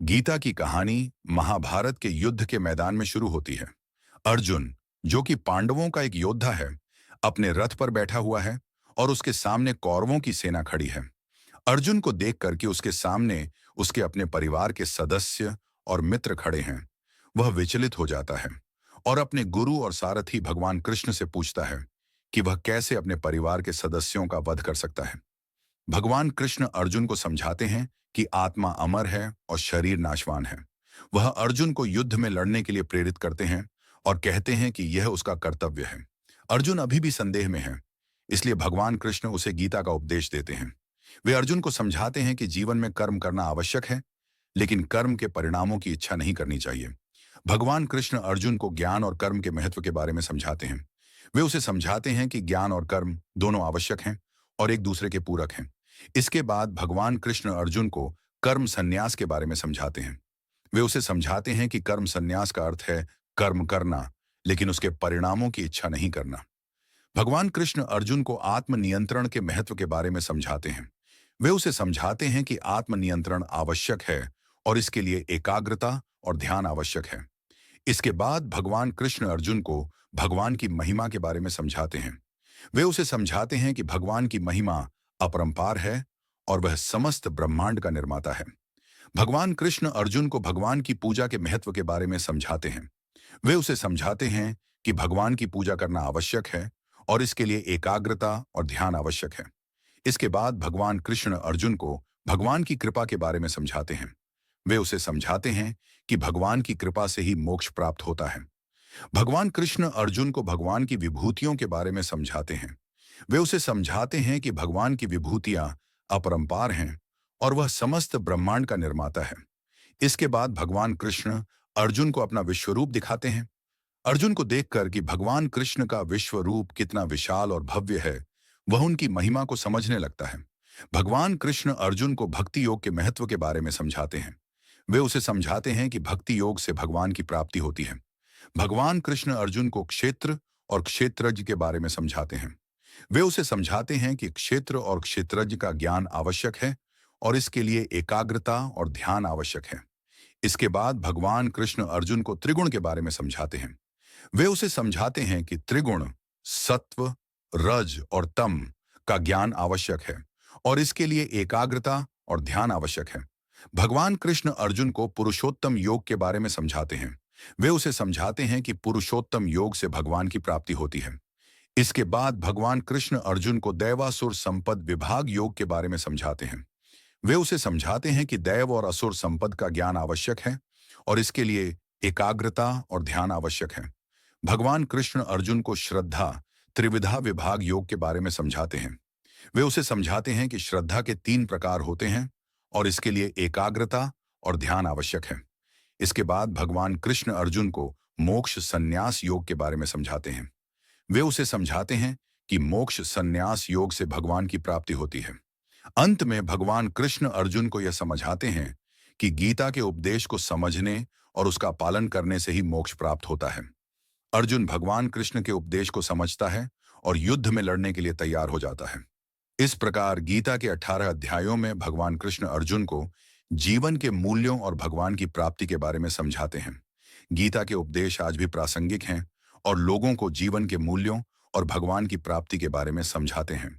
गीता की कहानी महाभारत के युद्ध के मैदान में शुरू होती है। अर्जुन, जो कि पांडवों का एक योद्धा है, अपने रथ पर बैठा हुआ है और उसके सामने कौरवों की सेना खड़ी है। अर्जुन को देख कर कि उसके सामने उसके अपने परिवार के सदस्य और मित्र खड़े हैं, वह विचलित हो जाता है और अपने गुरु और सारथी भगवान कृष्ण से पूछता है कि वह कैसे अपने परिवार के सदस्यों का वध कर सकता है। भगवान कृष्ण अर्जुन को समझाते हैं कि आत्मा अमर है और शरीर नाशवान है। वह अर्जुन को युद्ध में लड़ने के लिए प्रेरित करते हैं और कहते हैं कि यह उसका कर्तव्य है। अर्जुन अभी भी संदेह में है, इसलिए भगवान कृष्ण उसे गीता का उपदेश देते हैं। वे अर्जुन को समझाते हैं कि जीवन में कर्म करना आवश्यक है, लेकिन कर्म के परिणामों की इच्छा नहीं करनी चाहिए। भगवान कृष्ण अर्जुन को ज्ञान और कर्म के महत्व के बारे में समझाते हैं। वे उसे समझाते हैं कि ज्ञान और कर्म दोनों आवश्यक हैं और एक दूसरे के पूरक हैं। इसके बाद भगवान कृष्ण अर्जुन को कर्म संन्यास के बारे में समझाते हैं। वे उसे समझाते हैं कि कर्म संन्यास का अर्थ है कर्म करना, लेकिन उसके परिणामों की इच्छा नहीं करना। भगवान कृष्ण अर्जुन को आत्मनियंत्रण के महत्व के बारे में समझाते हैं। वे उसे समझाते हैं कि आत्मनियंत्रण आवश्यक है और इसके लिए एकाग्रता और ध्यान आवश्यक है। इसके बाद भगवान कृष्ण अर्जुन को भगवान की महिमा के बारे में समझाते हैं। वे उसे समझाते हैं कि भगवान की महिमा अपरंपार है और वह समस्त ब्रह्मांड का निर्माता है। भगवान कृष्ण अर्जुन को भगवान की पूजा के महत्व के बारे में समझाते हैं। वे उसे समझाते हैं कि भगवान की पूजा करना आवश्यक है और इसके लिए एकाग्रता और ध्यान आवश्यक है। इसके बाद भगवान कृष्ण अर्जुन को भगवान की कृपा के बारे में समझाते हैं। वे उसे समझाते हैं कि भगवान की कृपा से ही मोक्ष प्राप्त होता है। भगवान कृष्ण अर्जुन को भगवान की विभूतियों के बारे में समझाते हैं। वे उसे समझाते हैं कि भगवान की विभूतियां अपरंपार हैं और वह समस्त ब्रह्मांड का निर्माता है। इसके बाद भगवान कृष्ण अर्जुन को अपना विश्वरूप दिखाते हैं। अर्जुन को देखकर कि भगवान कृष्ण का विश्व रूप कितना विशाल और भव्य है, वह उनकी महिमा को समझने लगता है। भगवान कृष्ण अर्जुन को भक्ति योग के महत्व के बारे में समझाते हैं। वे उसे समझाते हैं कि भक्ति योग से भगवान की प्राप्ति होती है। भगवान कृष्ण अर्जुन को क्षेत्र और क्षेत्रज्ञ के बारे में समझाते हैं। वे उसे समझाते हैं कि क्षेत्र और क्षेत्रज्ञ का ज्ञान आवश्यक है और इसके लिए एकाग्रता और ध्यान आवश्यक है। इसके बाद भगवान कृष्ण अर्जुन को त्रिगुण के बारे में समझाते हैं। वे उसे समझाते हैं कि त्रिगुण सत्व, रज और तम का ज्ञान आवश्यक है और इसके लिए एकाग्रता और ध्यान आवश्यक है। भगवान कृष्ण अर्जुन को पुरुषोत्तम योग के बारे में समझाते हैं। वे उसे समझाते हैं कि पुरुषोत्तम योग से भगवान की प्राप्ति होती है। इसके बाद भगवान कृष्ण अर्जुन को दैवासुर संपद विभाग योग के बारे में समझाते हैं। वे उसे समझाते हैं कि दैव और असुर संपद का ज्ञान आवश्यक है और इसके लिए एकाग्रता और ध्यान आवश्यक है। भगवान कृष्ण अर्जुन को श्रद्धा त्रिविधा विभाग योग के बारे में समझाते हैं। वे उसे समझाते हैं कि श्रद्धा के 3 प्रकार होते हैं और इसके लिए एकाग्रता और ध्यान आवश्यक है। इसके बाद भगवान कृष्ण अर्जुन को मोक्ष संन्यास योग के बारे में समझाते हैं। वे उसे समझाते हैं कि मोक्ष संन्यास योग से भगवान की प्राप्ति होती है। अंत में भगवान कृष्ण अर्जुन को यह समझाते हैं कि गीता के उपदेश को समझने और उसका पालन करने से ही मोक्ष प्राप्त होता है। अर्जुन भगवान कृष्ण के उपदेश को समझता है और युद्ध में लड़ने के लिए तैयार हो जाता है। इस प्रकार गीता के 18 अध्यायों में भगवान कृष्ण अर्जुन को जीवन के मूल्यों और भगवान की प्राप्ति के बारे में समझाते हैं। गीता के उपदेश आज भी प्रासंगिक हैं और लोगों को जीवन के मूल्यों और भगवान की प्राप्ति के बारे में समझाते हैं।